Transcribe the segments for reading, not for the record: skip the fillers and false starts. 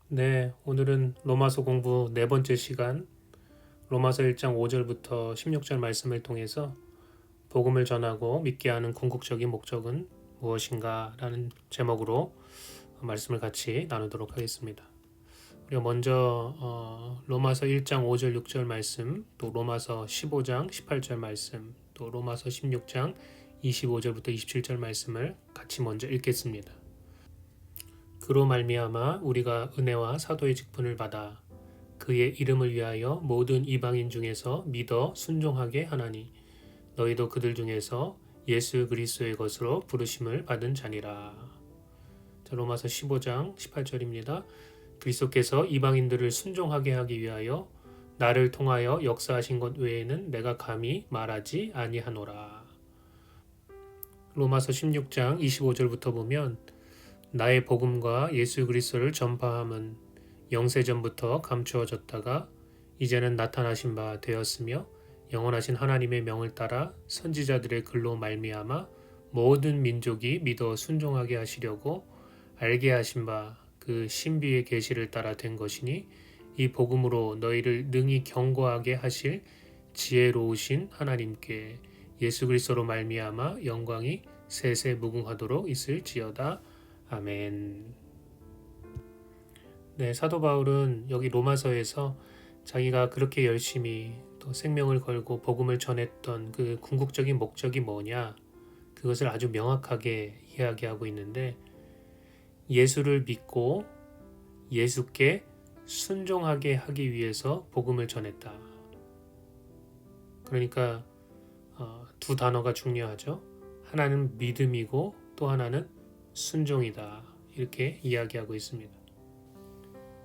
네, 오늘은 로마서 공부 네 번째 시간, 로마서 1장 5절부터 16절 말씀을 통해서 복음을 전하고 믿게 하는 궁극적인 목적은 무엇인가 라는 제목으로 말씀을 같이 나누도록 하겠습니다. 우리가 먼저 로마서 1장 5절 6절 말씀, 또 로마서 15장 18절 말씀, 또 로마서 16장 25절부터 27절 말씀을 같이 먼저 읽겠습니다. 그로 말미암아 우리가 은혜와 사도의 직분을 받아 그의 이름을 위하여 모든 이방인 중에서 믿어 순종하게 하나니 너희도 그들 중에서 예수 그리스도의 것으로 부르심을 받은 자니라. 자, 로마서 15장 18절입니다. 그리스도께서 이방인들을 순종하게 하기 위하여 나를 통하여 역사하신 것 외에는 내가 감히 말하지 아니하노라. 로마서 16장 25절부터 보면 나의 복음과 예수 그리스도를 전파함은 영세전부터 감추어졌다가 이제는 나타나신 바 되었으며 영원하신 하나님의 명을 따라 선지자들의 글로 말미암아 모든 민족이 믿어 순종하게 하시려고 알게 하신 바 그 신비의 계시를 따라 된 것이니 이 복음으로 너희를 능히 경고하게 하실 지혜로우신 하나님께 예수 그리스도로 말미암아 영광이 세세 무궁하도록 있을지어다. 아멘. 네, 사도 바울은 여기 로마서에서 자기가 그렇게 열심히 또 생명을 걸고 복음을 전했던 그 궁극적인 목적이 뭐냐, 그것을 아주 명확하게 이야기하고 있는데, 예수를 믿고 예수께 순종하게 하기 위해서 복음을 전했다. 그러니까 두 단어가 중요하죠. 하나는 믿음이고 또 하나는 순종이다. 이렇게 이야기하고 있습니다.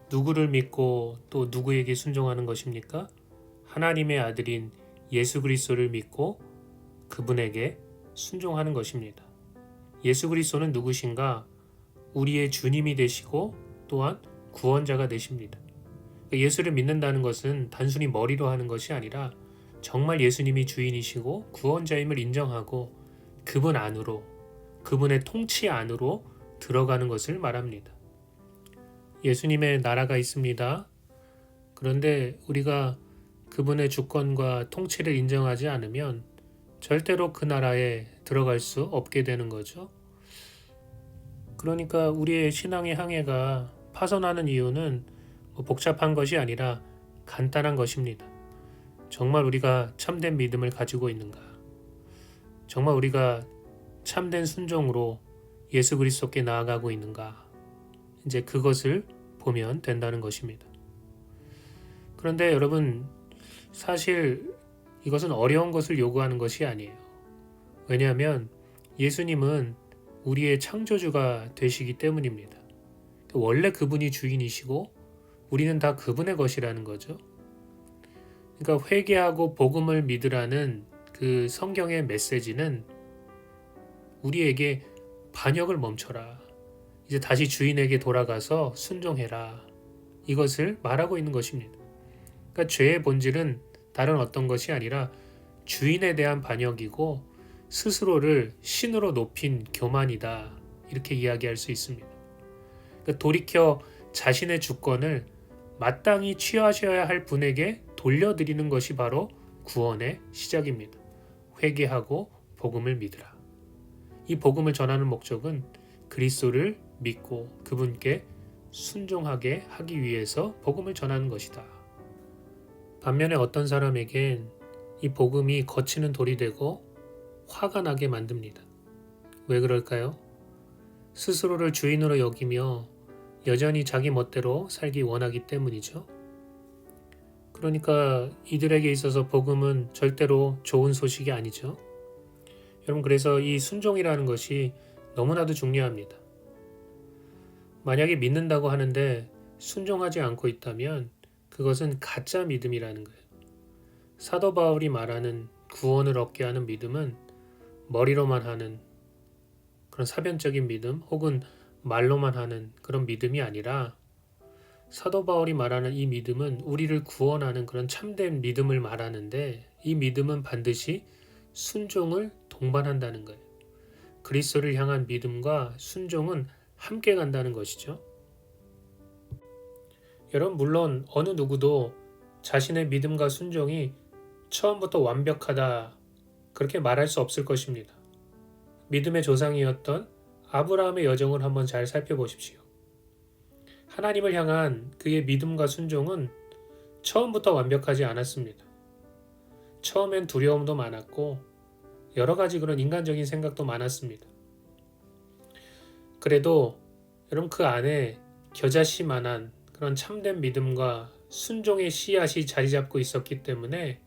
누구를 믿고 또 누구에게 순종하는 것입니까? 하나님의 아들인 예수 그리스도를 믿고 그분에게 순종하는 것입니다. 예수 그리스도는 누구신가? 우리의 주님이 되시고 또한 구원자가 되십니다. 예수를 믿는다는 것은 단순히 머리로 하는 것이 아니라 정말 예수님이 주인이시고 구원자임을 인정하고 그분 안으로, 그분의 통치 안으로 들어가는 것을 말합니다. 예수님의 나라가 있습니다. 그런데 우리가 그분의 주권과 통치를 인정하지 않으면 절대로 그 나라에 들어갈 수 없게 되는 거죠. 그러니까 우리의 신앙의 항해가 파손하는 이유는 복잡한 것이 아니라 간단한 것입니다. 정말 우리가 참된 믿음을 가지고 있는가? 정말 우리가 참된 순종으로 예수 그리스도께 나아가고 있는가? 이제 그것을 보면 된다는 것입니다. 그런데 여러분, 사실 이것은 어려운 것을 요구하는 것이 아니에요. 왜냐하면 예수님은 우리의 창조주가 되시기 때문입니다. 원래 그분이 주인이시고 우리는 다 그분의 것이라는 거죠. 그러니까 회개하고 복음을 믿으라는 그 성경의 메시지는 우리에게 반역을 멈춰라. 이제 다시 주인에게 돌아가서 순종해라. 이것을 말하고 있는 것입니다. 그러니까 죄의 본질은 다른 어떤 것이 아니라 주인에 대한 반역이고 스스로를 신으로 높인 교만이다. 이렇게 이야기할 수 있습니다. 그러니까 돌이켜 자신의 주권을 마땅히 취하셔야 할 분에게 돌려드리는 것이 바로 구원의 시작입니다. 회개하고 복음을 믿으라. 이 복음을 전하는 목적은 그리스도를 믿고 그분께 순종하게 하기 위해서 복음을 전하는 것이다. 반면에 어떤 사람에겐 이 복음이 거치는 돌이 되고 화가 나게 만듭니다. 왜 그럴까요? 스스로를 주인으로 여기며 여전히 자기 멋대로 살기 원하기 때문이죠. 그러니까 이들에게 있어서 복음은 절대로 좋은 소식이 아니죠. 여러분, 그래서 이 순종이라는 것이 너무나도 중요합니다. 만약에 믿는다고 하는데 순종하지 않고 있다면 그것은 가짜 믿음이라는 거예요. 사도 바울이 말하는 구원을 얻게 하는 믿음은 머리로만 하는 그런 사변적인 믿음 혹은 말로만 하는 그런 믿음이 아니라 사도 바울이 말하는 이 믿음은 우리를 구원하는 그런 참된 믿음을 말하는데 이 믿음은 반드시 순종을 동반한다는 거예요. 그리스도를 향한 믿음과 순종은 함께 간다는 것이죠. 여러분, 물론 어느 누구도 자신의 믿음과 순종이 처음부터 완벽하다 그렇게 말할 수 없을 것입니다. 믿음의 조상이었던 아브라함의 여정을 한번 잘 살펴보십시오. 하나님을 향한 그의 믿음과 순종은 처음부터 완벽하지 않았습니다. 처음엔 두려움도 많았고 여러 가지 그런 인간적인 생각도 많았습니다. 그래도 여러분, 그 안에 겨자씨만한 그런 참된 믿음과 순종의 씨앗이 자리 잡고 있었기 때문에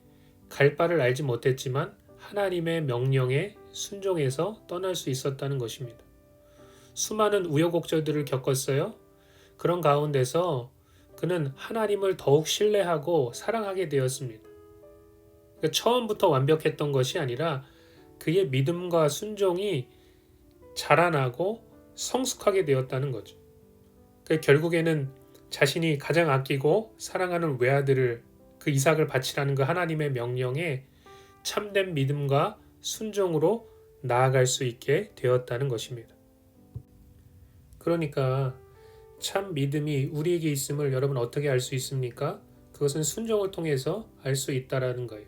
갈 바를 알지 못했지만 하나님의 명령에 순종해서 떠날 수 있었다는 것입니다. 수많은 우여곡절들을 겪었어요. 그런 가운데서 그는 하나님을 더욱 신뢰하고 사랑하게 되었습니다. 그러니까 처음부터 완벽했던 것이 아니라 그의 믿음과 순종이 자라나고 성숙하게 되었다는 거죠. 그러니까 결국에는 자신이 가장 아끼고 사랑하는 외아들을, 그 이삭을 바치라는 그 하나님의 명령에 참된 믿음과 순종으로 나아갈 수 있게 되었다는 것입니다. 그러니까 참 믿음이 우리에게 있음을 여러분 어떻게 알 수 있습니까? 그것은 순종을 통해서 알 수 있다라는 거예요.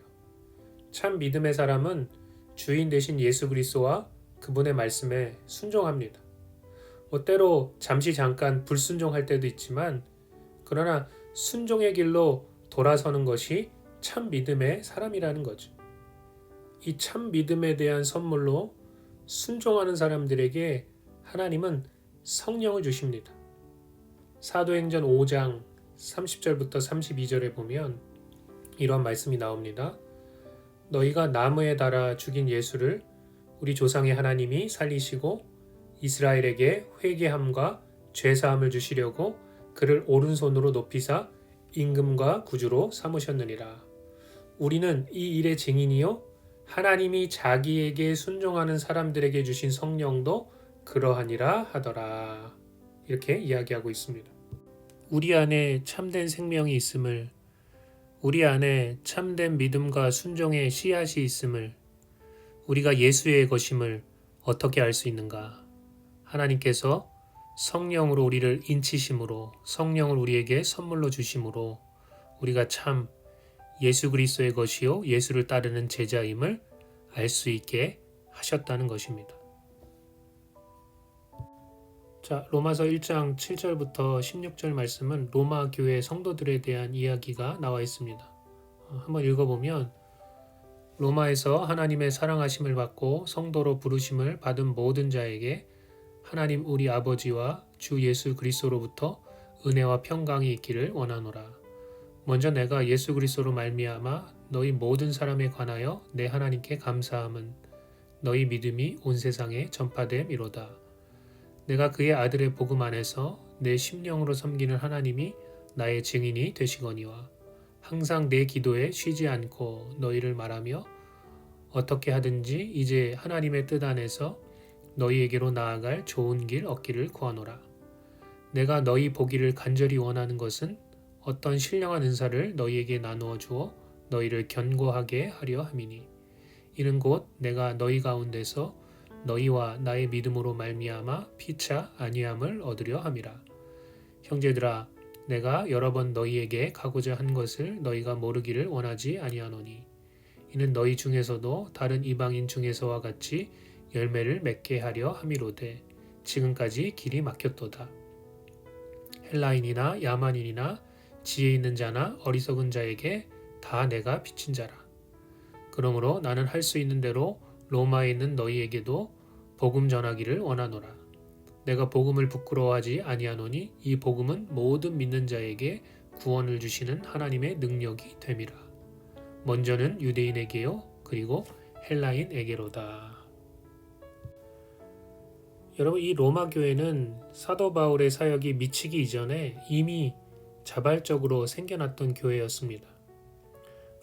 참 믿음의 사람은 주인 되신 예수 그리스도와 그분의 말씀에 순종합니다. 때로 잠시 잠깐 불순종할 때도 있지만, 그러나 순종의 길로 돌아서는 것이 참 믿음의 사람이라는 거죠. 이 참 믿음에 대한 선물로 순종하는 사람들에게 하나님은 성령을 주십니다. 사도행전 5장 30절부터 32절에 보면 이런 말씀이 나옵니다. 너희가 나무에 달아 죽인 예수를 우리 조상의 하나님이 살리시고 이스라엘에게 회개함과 죄사함을 주시려고 그를 오른손으로 높이사 임금과 구주로 삼으셨느니라. 우리는 이 일의 증인이요 하나님이 자기에게 순종하는 사람들에게 주신 성령도 그러하니라 하더라. 이렇게 이야기하고 있습니다. 우리 안에 참된 생명이 있음을, 우리 안에 참된 믿음과 순종의 씨앗이 있음을, 우리가 예수의 것임을 어떻게 알 수 있는가? 하나님께서 성령으로 우리를 인치심으로, 성령을 우리에게 선물로 주심으로 우리가 참 예수 그리스도의 것이요 예수를 따르는 제자임을 알 수 있게 하셨다는 것입니다. 자, 로마서 1장 7절부터 16절 말씀은 로마 교회 성도들에 대한 이야기가 나와 있습니다. 한번 읽어보면, 로마에서 하나님의 사랑하심을 받고 성도로 부르심을 받은 모든 자에게 하나님 우리 아버지와 주 예수 그리스도로부터 은혜와 평강이 있기를 원하노라. 먼저 내가 예수 그리스도로 말미암아 너희 모든 사람에 관하여 내 하나님께 감사함은 너희 믿음이 온 세상에 전파됨이로다. 내가 그의 아들의 복음 안에서 내 심령으로 섬기는 하나님이 나의 증인이 되시거니와 항상 내 기도에 쉬지 않고 너희를 말하며 어떻게 하든지 이제 하나님의 뜻 안에서 너희에게로 나아갈 좋은 길 얻기를 구하노라. 내가 너희 보기를 간절히 원하는 것은 어떤 신령한 은사를 너희에게 나누어 주어 너희를 견고하게 하려 함이니, 이는 곧 내가 너희 가운데서 너희와 나의 믿음으로 말미암아 피차 아니함을 얻으려 함이라. 형제들아, 내가 여러 번 너희에게 가고자 한 것을 너희가 모르기를 원하지 아니하노니, 이는 너희 중에서도 다른 이방인 중에서와 같이 열매를 맺게 하려 함이로되 지금까지 길이 막혔도다. 헬라인이나 야만인이나 지혜 있는 자나 어리석은 자에게 다 내가 비친 자라. 그러므로 나는 할 수 있는 대로 로마에 있는 너희에게도 복음 전하기를 원하노라. 내가 복음을 부끄러워하지 아니하노니 이 복음은 모든 믿는 자에게 구원을 주시는 하나님의 능력이 됨이라. 먼저는 유대인에게요 그리고 헬라인에게로다. 여러분, 이 로마 교회는 사도 바울의 사역이 미치기 이전에 이미 자발적으로 생겨났던 교회였습니다.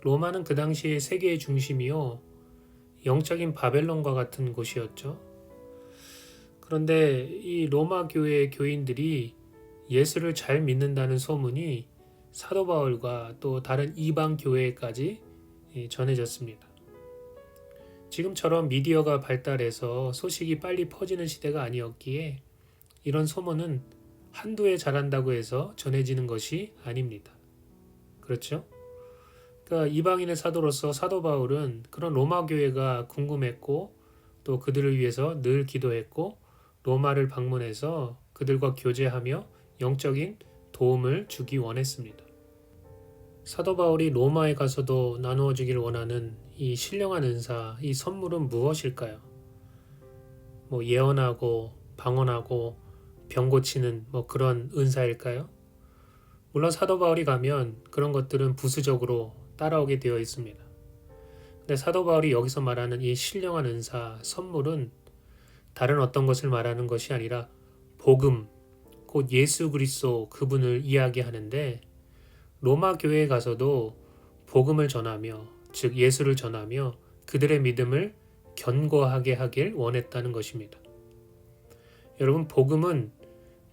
로마는 그 당시에 세계의 중심이요 영적인 바벨론과 같은 곳이었죠. 그런데 이 로마 교회의 교인들이 예수를 잘 믿는다는 소문이 사도 바울과 또 다른 이방 교회까지 전해졌습니다. 지금처럼 미디어가 발달해서 소식이 빨리 퍼지는 시대가 아니었기에 이런 소문은 한두 해 잘한다고 해서 전해지는 것이 아닙니다. 그렇죠? 그러니까 이방인의 사도로서 사도 바울은 그런 로마 교회가 궁금했고 또 그들을 위해서 늘 기도했고 로마를 방문해서 그들과 교제하며 영적인 도움을 주기 원했습니다. 사도 바울이 로마에 가서도 나누어 주길 원하는 이 신령한 은사, 이 선물은 무엇일까요? 예언하고 방언하고 병 고치는 그런 은사일까요? 물론 사도 바울이 가면 그런 것들은 부수적으로 따라오게 되어 있습니다. 근데 사도 바울이 여기서 말하는 이 신령한 은사, 선물은 다른 어떤 것을 말하는 것이 아니라 복음, 곧 예수 그리스도 그분을 이야기하는데 로마 교회에 가서도 복음을 전하며 즉 예수를 전하며 그들의 믿음을 견고하게 하길 원했다는 것입니다. 여러분 복음은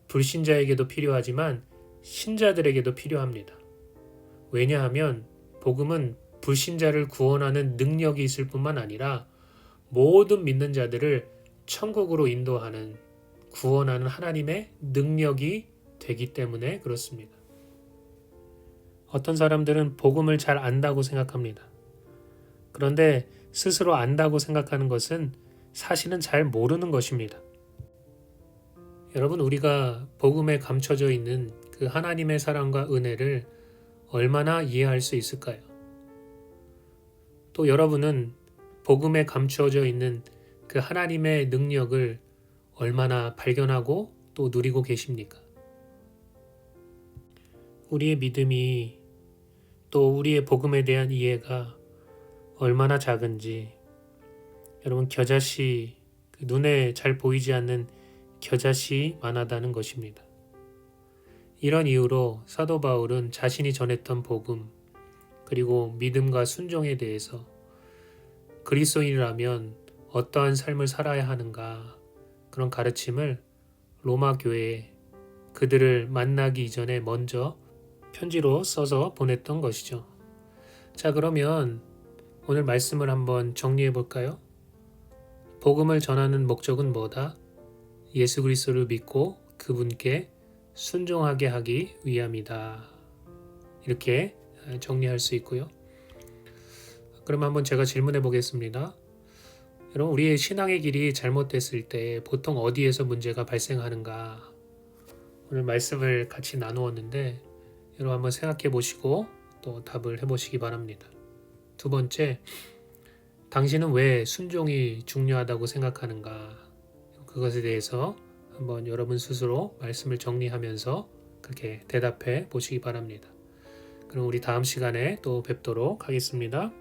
불신자에게도 필요하지만 신자들에게도 필요합니다. 왜냐하면 복음은 불신자를 구원하는 능력이 있을 뿐만 아니라 모든 믿는 자들을 천국으로 인도하는 구원하는 하나님의 능력이 되기 때문에 그렇습니다. 어떤 사람들은 복음을 잘 안다고 생각합니다. 그런데 스스로 안다고 생각하는 것은 사실은 잘 모르는 것입니다. 여러분 우리가 복음에 감춰져 있는 그 하나님의 사랑과 은혜를 얼마나 이해할 수 있을까요? 또 여러분은 복음에 감추어져 있는 그 하나님의 능력을 얼마나 발견하고 또 누리고 계십니까? 우리의 믿음이 또 우리의 복음에 대한 이해가 얼마나 작은지 여러분 겨자씨, 눈에 잘 보이지 않는 겨자씨 만하다는 것입니다. 이런 이유로 사도 바울은 자신이 전했던 복음 그리고 믿음과 순종에 대해서 그리스도인이라면 어떠한 삶을 살아야 하는가 그런 가르침을 로마 교회에 그들을 만나기 이전에 먼저 편지로 써서 보냈던 것이죠. 자, 그러면 오늘 말씀을 한번 정리해 볼까요? 복음을 전하는 목적은 뭐다? 예수 그리스도를 믿고 그분께 순종하게 하기 위함이다. 이렇게 정리할 수 있고요. 그럼 한번 제가 질문해 보겠습니다. 여러분 우리의 신앙의 길이 잘못됐을 때 보통 어디에서 문제가 발생하는가? 오늘 말씀을 같이 나누었는데 여러분 한번 생각해 보시고 또 답을 해보시기 바랍니다. 두 번째, 당신은 왜 순종이 중요하다고 생각하는가? 그것에 대해서 한번 여러분 스스로 말씀을 정리하면서 그렇게 대답해 보시기 바랍니다. 그럼 우리 다음 시간에 또 뵙도록 하겠습니다.